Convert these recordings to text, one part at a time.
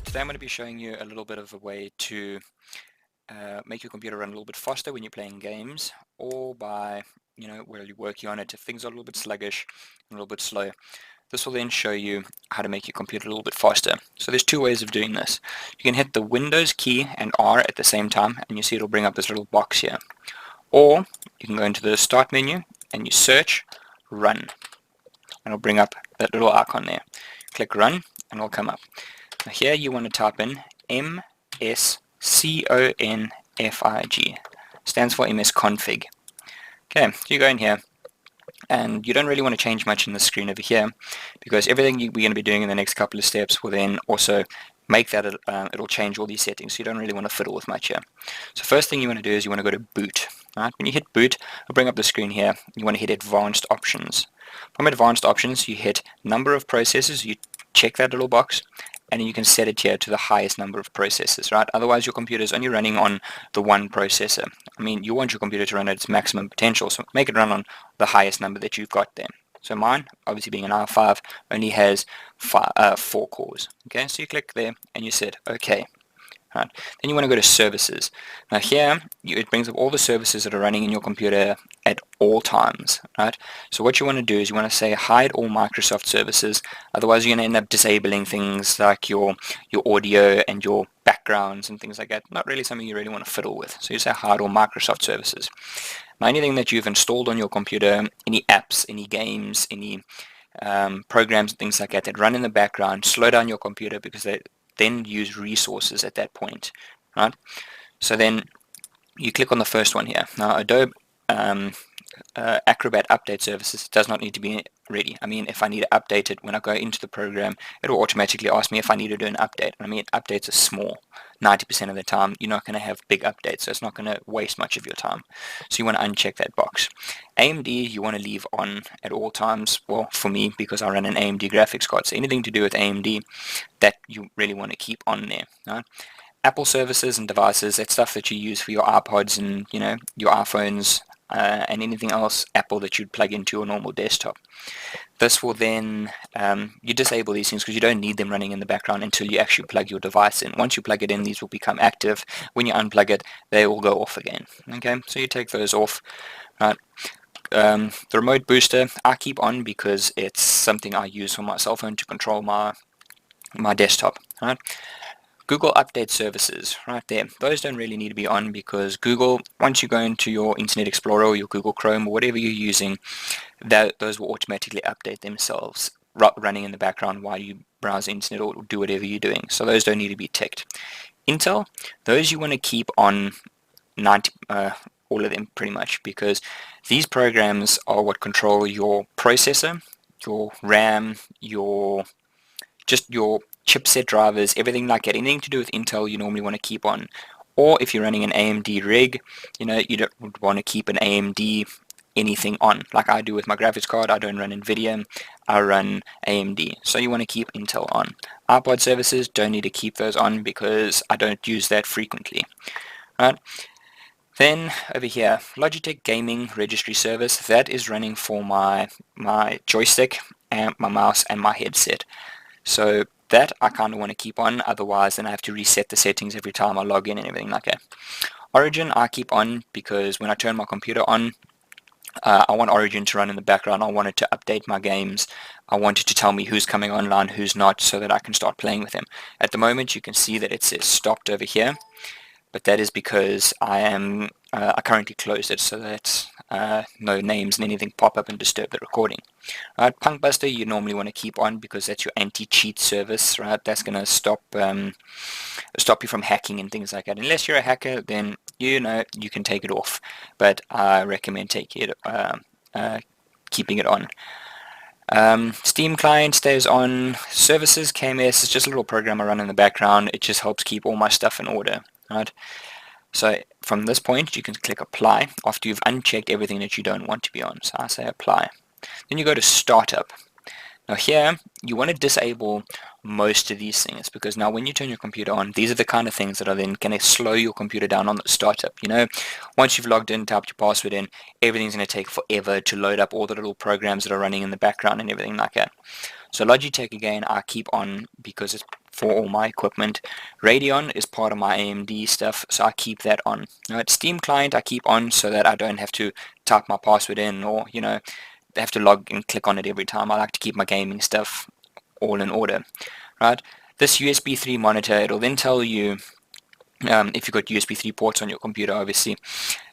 Today I'm going to be showing you a little bit of a way to make your computer run a little bit faster when you're playing games, or by, while you're working on it, if things are a little bit sluggish and a little bit slow. This will then show you how to make your computer a little bit faster. So there's two ways of doing this. You can hit the Windows key and R at the same time, and you see it'll bring up this little box here. Or you can go into the Start menu and you search Run, and it'll bring up that little icon there. Click Run and it'll come up. Now here you want to type in msconfig. Stands for msconfig. Okay, so you go in here and you don't really want to change much in the screen over here, because everything we're going to be doing in the next couple of steps will then also make that it'll change all these settings, so you don't really want to fiddle with much here. So first thing you want to do is you want to go to boot. Right? When you hit boot, it'll bring up the screen here. You want to hit advanced options. From advanced options you hit number of processes, you check that little box, and you can set it here to the highest number of processors, right? Otherwise your computer is only running on the one processor. I mean, you want your computer to run at its maximum potential, so make it run on the highest number that you've got there. So mine, obviously being an i5, only has 4 cores. Okay, so you click there and you said OK. Right. Then you want to go to services. Now here it brings up all the services that are running in your computer at all times. Right. So what you want to do is you want to say hide all Microsoft services. Otherwise you're going to end up disabling things like your audio and your backgrounds and things like that. Not really something you really want to fiddle with. So you say hide all Microsoft services. Now anything that you've installed on your computer, any apps, any games, any programs and things like that run in the background, slow down your computer because they then use resources at that point, right? So then you click on the first one here. Now Adobe Acrobat Update Services does not need to be ready. I mean, if I need to update it when I go into the program, it will automatically ask me if I need to do an update. I mean, updates are small. 90% of the time you're not going to have big updates, so it's not going to waste much of your time. So you want to uncheck that box. AMD you want to leave on at all times. Well, for me, because I run an AMD graphics card, so anything to do with AMD, that you really want to keep on there. Right? Apple services and devices, that's stuff that you use for your iPods and your iPhones, and anything else Apple that you'd plug into your normal desktop. This will then, you disable these things because you don't need them running in the background until you actually plug your device in. Once you plug it in, these will become active. When you unplug it, they will go off again. Okay, so you take those off. Right. The remote booster I keep on because it's something I use on my cell phone to control my desktop. Right. Google Update Services, right there. Those don't really need to be on because Google, once you go into your Internet Explorer or your Google Chrome or whatever you're using, those will automatically update themselves running in the background while you browse the internet or do whatever you're doing. So those don't need to be ticked. Intel, those you want to keep on 90, all of them pretty much, because these programs are what control your processor, your RAM, your chipset drivers, everything like that. Anything to do with Intel you normally want to keep on. Or if you're running an AMD rig, you don't want to keep an AMD anything on. Like I do with my graphics card, I don't run NVIDIA, I run AMD. So you want to keep Intel on. iPod services, don't need to keep those on because I don't use that frequently. Right. Then over here, Logitech Gaming Registry Service, that is running for my joystick and my mouse and my headset. So that I kind of want to keep on, otherwise then I have to reset the settings every time I log in and everything like that. Origin I keep on because when I turn my computer on, I want Origin to run in the background. I want it to update my games. I want it to tell me who's coming online, who's not, so that I can start playing with them. At the moment you can see that it says stopped over here, but that is because I currently closed it so that no names and anything pop up and disturb the recording. Right, Punkbuster you normally want to keep on because that's your anti-cheat service. Right, that's going to stop you from hacking and things like that. Unless you're a hacker, then you can take it off, but I recommend keeping it on. Steam client stays on. Services, KMS is just a little program I run in the background. It just helps keep all my stuff in order. Right. So from this point you can click apply after you've unchecked everything that you don't want to be on. So I say apply. Then you go to startup. Now here, you want to disable most of these things, because now when you turn your computer on, these are the kind of things that are then going to slow your computer down on the startup. Once you've logged in, typed your password in, everything's going to take forever to load up all the little programs that are running in the background and everything like that. So Logitech, again, I keep on because it's for all my equipment. Radeon is part of my AMD stuff, so I keep that on. Steam Client I keep on so that I don't have to type my password in, or have to log and click on it every time. I like to keep my gaming stuff all in order, right? This USB 3 monitor, it'll then tell you if you've got USB 3 ports on your computer, obviously.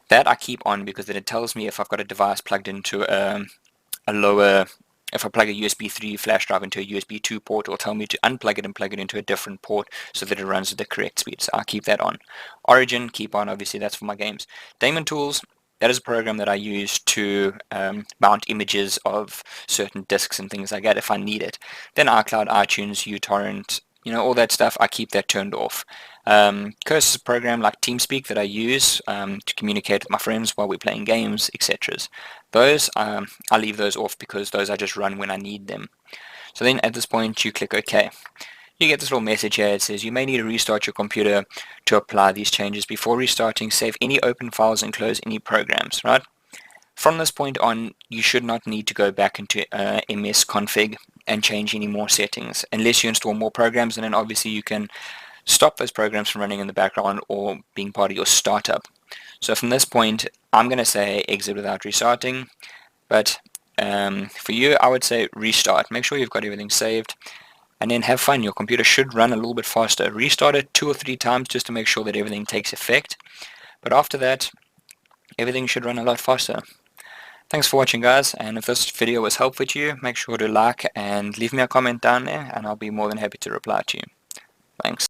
That I keep on because then it tells me if I've got a device plugged into a lower, if I plug a USB 3 flash drive into a USB 2 port, it'll tell me to unplug it and plug it into a different port so that it runs at the correct speed. So I keep that on. Origin, keep on, obviously that's for my games. Daemon Tools, that is a program that I use to mount images of certain disks and things like that if I need it. Then iCloud, iTunes, uTorrent, all that stuff, I keep that turned off. Curse is a program like TeamSpeak that I use to communicate with my friends while we're playing games, etc. Those, I leave those off because those I just run when I need them. So then at this point you click OK. You get this little message here. It says you may need to restart your computer to apply these changes. Before restarting, save any open files and close any programs, right? From this point on, you should not need to go back into msconfig and change any more settings unless you install more programs, and then obviously you can stop those programs from running in the background or being part of your startup. So from this point, I'm going to say exit without restarting, but for you, I would say restart. Make sure you've got everything saved, and then have fun. Your computer should run a little bit faster. Restart it 2 or 3 times just to make sure that everything takes effect, but after that, everything should run a lot faster. Thanks for watching, guys, and if this video was helpful to you, make sure to like and leave me a comment down there, and I'll be more than happy to reply to you. Thanks.